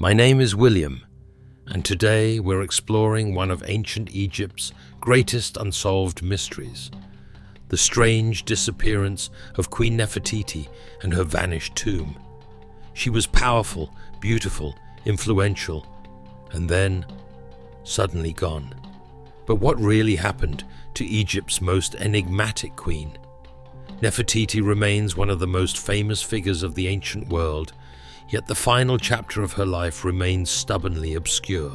My name is William, and today we're exploring one of ancient Egypt's greatest unsolved mysteries, the strange disappearance of Queen Nefertiti and her vanished tomb. She was powerful, beautiful, influential, and then suddenly gone. But what really happened to Egypt's most enigmatic queen? Nefertiti remains one of the most famous figures of the ancient world, yet the final chapter of her life remains stubbornly obscure.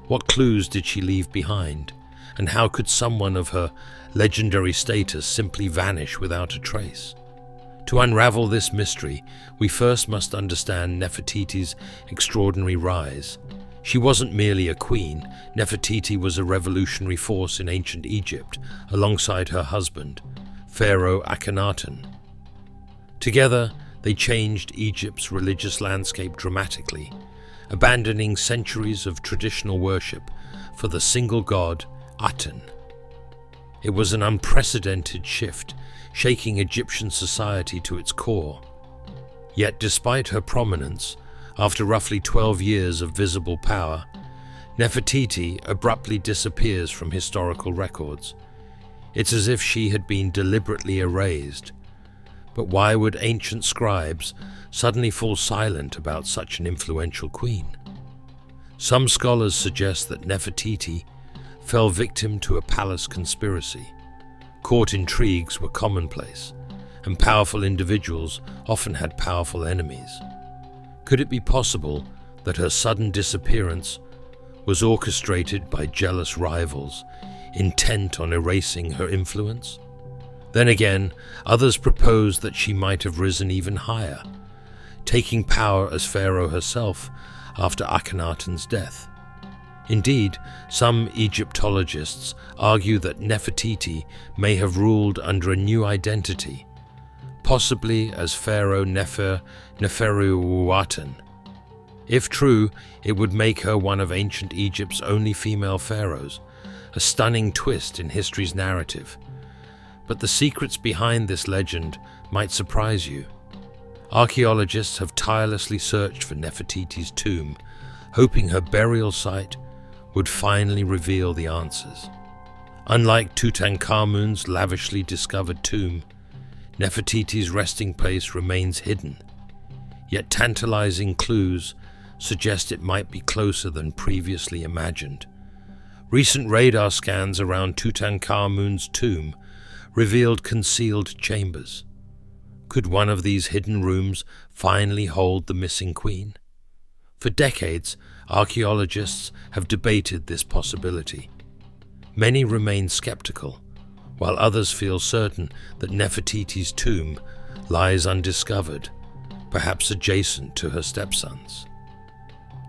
What clues did she leave behind, and how could someone of her legendary status simply vanish without a trace? To unravel this mystery, we first must understand Nefertiti's extraordinary rise. She wasn't merely a queen. Nefertiti was a revolutionary force in ancient Egypt, alongside her husband, Pharaoh Akhenaten. Together, they changed Egypt's religious landscape dramatically, abandoning centuries of traditional worship for the single god, Aten. It was an unprecedented shift, shaking Egyptian society to its core. Yet despite her prominence, after roughly 12 years of visible power, Nefertiti abruptly disappears from historical records. It's as if she had been deliberately erased. But why would ancient scribes suddenly fall silent about such an influential queen? Some scholars suggest that Nefertiti fell victim to a palace conspiracy. Court intrigues were commonplace, and powerful individuals often had powerful enemies. Could it be possible that her sudden disappearance was orchestrated by jealous rivals intent on erasing her influence? Then again, others proposed that she might have risen even higher, taking power as pharaoh herself after Akhenaten's death. Indeed, some Egyptologists argue that Nefertiti may have ruled under a new identity, possibly as Pharaoh Neferuaten. If true, it would make her one of ancient Egypt's only female pharaohs, a stunning twist in history's narrative. But the secrets behind this legend might surprise you. Archaeologists have tirelessly searched for Nefertiti's tomb, hoping her burial site would finally reveal the answers. Unlike Tutankhamun's lavishly discovered tomb, Nefertiti's resting place remains hidden, yet tantalising clues suggest it might be closer than previously imagined. Recent radar scans around Tutankhamun's tomb revealed concealed chambers. Could one of these hidden rooms finally hold the missing queen? For decades, archaeologists have debated this possibility. Many remain skeptical, while others feel certain that Nefertiti's tomb lies undiscovered, perhaps adjacent to her stepson's.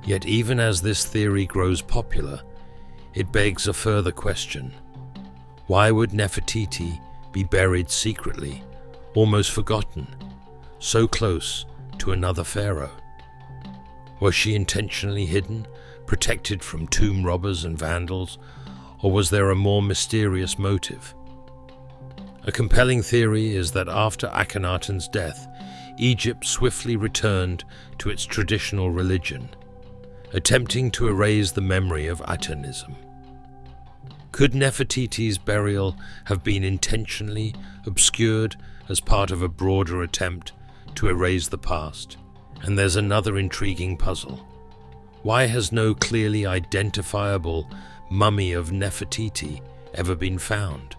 Yet even as this theory grows popular, it begs a further question. Why would Nefertiti be buried secretly, almost forgotten, so close to another pharaoh? Was she intentionally hidden, protected from tomb robbers and vandals, or was there a more mysterious motive? A compelling theory is that after Akhenaten's death, Egypt swiftly returned to its traditional religion, attempting to erase the memory of Atenism. Could Nefertiti's burial have been intentionally obscured as part of a broader attempt to erase the past? And there's another intriguing puzzle. Why has no clearly identifiable mummy of Nefertiti ever been found?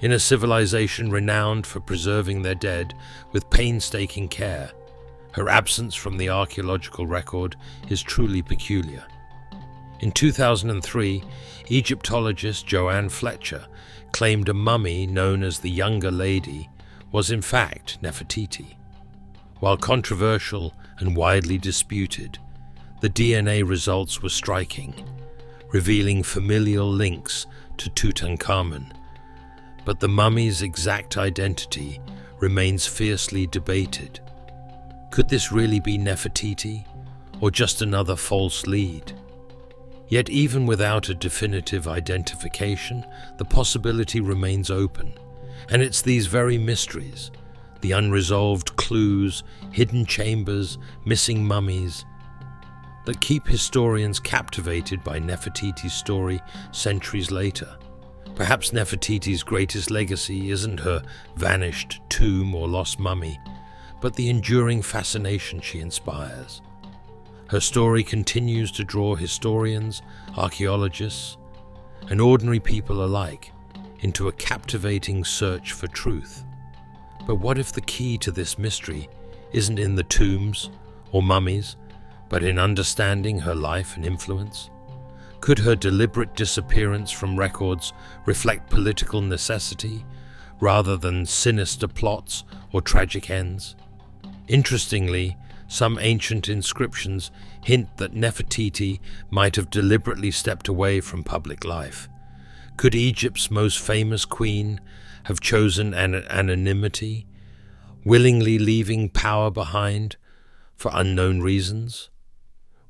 In a civilization renowned for preserving their dead with painstaking care, her absence from the archaeological record is truly peculiar. In 2003, Egyptologist Joanne Fletcher claimed a mummy known as the Younger Lady was in fact Nefertiti. While controversial and widely disputed, the DNA results were striking, revealing familial links to Tutankhamun. But the mummy's exact identity remains fiercely debated. Could this really be Nefertiti, or just another false lead? Yet even without a definitive identification, the possibility remains open, and it's these very mysteries, the unresolved clues, hidden chambers, missing mummies, that keep historians captivated by Nefertiti's story centuries later. Perhaps Nefertiti's greatest legacy isn't her vanished tomb or lost mummy, but the enduring fascination she inspires. Her story continues to draw historians, archaeologists, and ordinary people alike into a captivating search for truth. But what if the key to this mystery isn't in the tombs or mummies, but in understanding her life and influence? Could her deliberate disappearance from records reflect political necessity rather than sinister plots or tragic ends? Interestingly, some ancient inscriptions hint that Nefertiti might have deliberately stepped away from public life. Could Egypt's most famous queen have chosen anonymity, willingly leaving power behind for unknown reasons?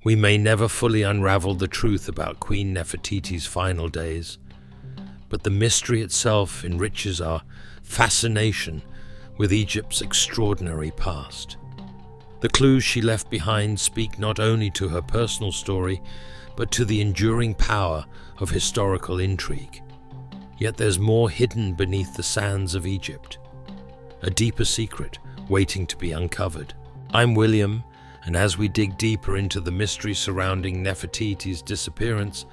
We may never fully unravel the truth about Queen Nefertiti's final days, but the mystery itself enriches our fascination with Egypt's extraordinary past. The clues she left behind speak not only to her personal story, but to the enduring power of historical intrigue. Yet there's more hidden beneath the sands of Egypt, a deeper secret waiting to be uncovered. I'm William, and as we dig deeper into the mystery surrounding Nefertiti's disappearance,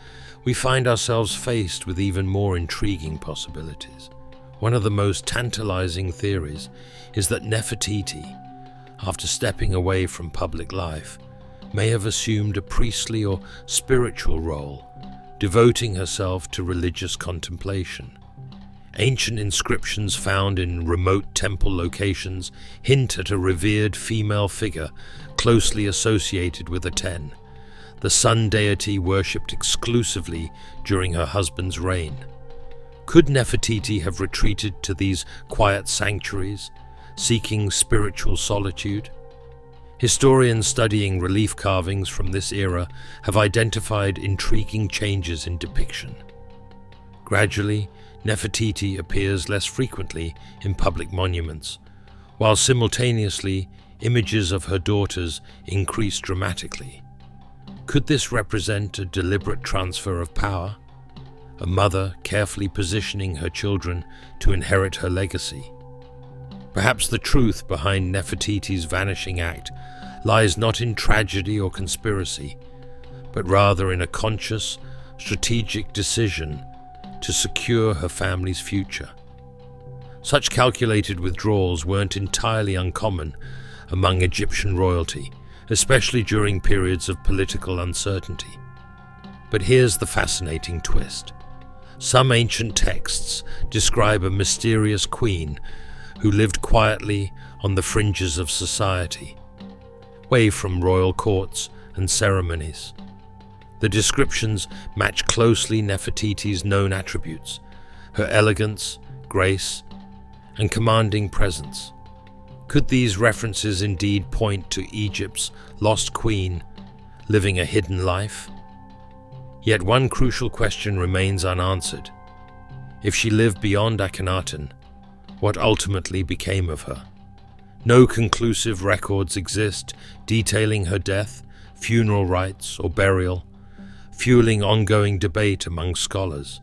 we find ourselves faced with even more intriguing possibilities. One of the most tantalising theories is that Nefertiti, after stepping away from public life, may have assumed a priestly or spiritual role, devoting herself to religious contemplation. Ancient inscriptions found in remote temple locations hint at a revered female figure closely associated with Aten, the sun deity worshipped exclusively during her husband's reign. Could Nefertiti have retreated to these quiet sanctuaries, seeking spiritual solitude? Historians studying relief carvings from this era have identified intriguing changes in depiction. Gradually, Nefertiti appears less frequently in public monuments, while simultaneously images of her daughters increase dramatically. Could this represent a deliberate transfer of power? A mother carefully positioning her children to inherit her legacy? Perhaps the truth behind Nefertiti's vanishing act lies not in tragedy or conspiracy, but rather in a conscious, strategic decision to secure her family's future. Such calculated withdrawals weren't entirely uncommon among Egyptian royalty, especially during periods of political uncertainty. But here's the fascinating twist. Some ancient texts describe a mysterious queen who lived quietly on the fringes of society, away from royal courts and ceremonies. The descriptions match closely Nefertiti's known attributes, her elegance, grace, and commanding presence. Could these references indeed point to Egypt's lost queen living a hidden life? Yet one crucial question remains unanswered. If she lived beyond Akhenaten, what ultimately became of her? No conclusive records exist detailing her death, funeral rites, or burial, fueling ongoing debate among scholars.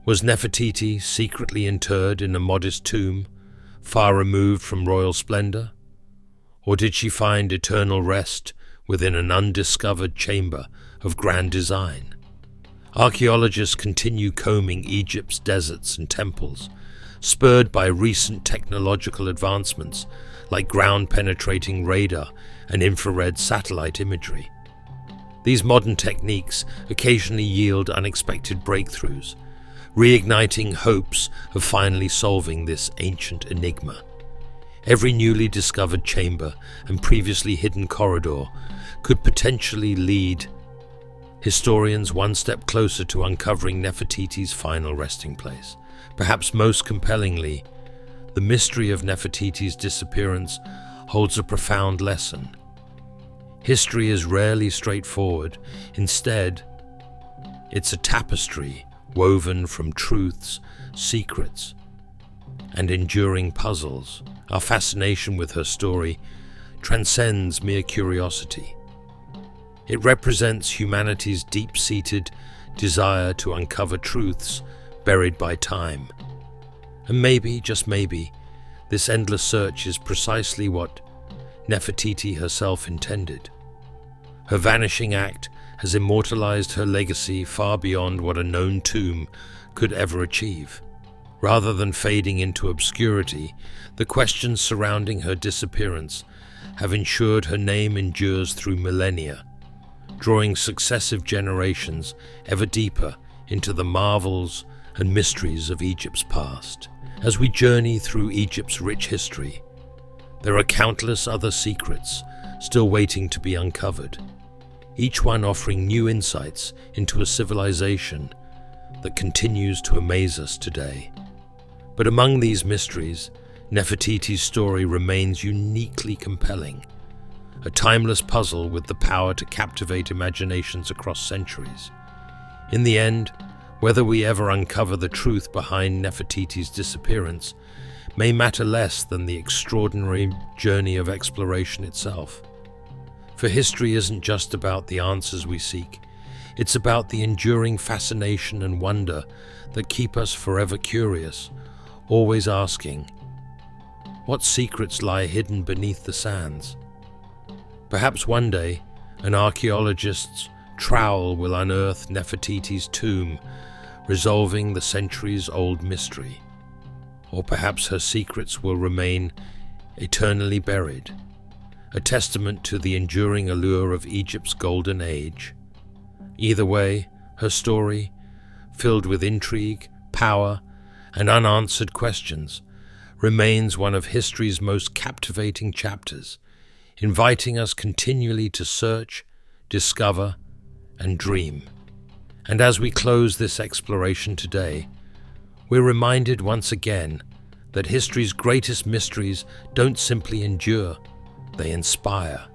Was Nefertiti secretly interred in a modest tomb, far removed from royal splendor? Or did she find eternal rest within an undiscovered chamber of grand design? Archaeologists continue combing Egypt's deserts and temples, spurred by recent technological advancements like ground-penetrating radar and infrared satellite imagery. These modern techniques occasionally yield unexpected breakthroughs, reigniting hopes of finally solving this ancient enigma. Every newly discovered chamber and previously hidden corridor could potentially lead historians one step closer to uncovering Nefertiti's final resting place. Perhaps most compellingly, the mystery of Nefertiti's disappearance holds a profound lesson. History is rarely straightforward. Instead, it's a tapestry woven from truths, secrets, and enduring puzzles. Our fascination with her story transcends mere curiosity. It represents humanity's deep-seated desire to uncover truths buried by time. And maybe, just maybe, this endless search is precisely what Nefertiti herself intended. Her vanishing act has immortalized her legacy far beyond what a known tomb could ever achieve. Rather than fading into obscurity, the questions surrounding her disappearance have ensured her name endures through millennia, drawing successive generations ever deeper into the marvels and mysteries of Egypt's past. As we journey through Egypt's rich history, there are countless other secrets still waiting to be uncovered, each one offering new insights into a civilization that continues to amaze us today. But among these mysteries, Nefertiti's story remains uniquely compelling, a timeless puzzle with the power to captivate imaginations across centuries. In the end, whether we ever uncover the truth behind Nefertiti's disappearance may matter less than the extraordinary journey of exploration itself. For history isn't just about the answers we seek, it's about the enduring fascination and wonder that keep us forever curious, always asking, what secrets lie hidden beneath the sands? Perhaps one day, an archaeologist's trowel will unearth Nefertiti's tomb, resolving the centuries-old mystery. Or perhaps her secrets will remain eternally buried, a testament to the enduring allure of Egypt's golden age. Either way, her story, filled with intrigue, power, and unanswered questions, remains one of history's most captivating chapters, inviting us continually to search, discover, and dream. And as we close this exploration today, we're reminded once again that history's greatest mysteries don't simply endure, they inspire.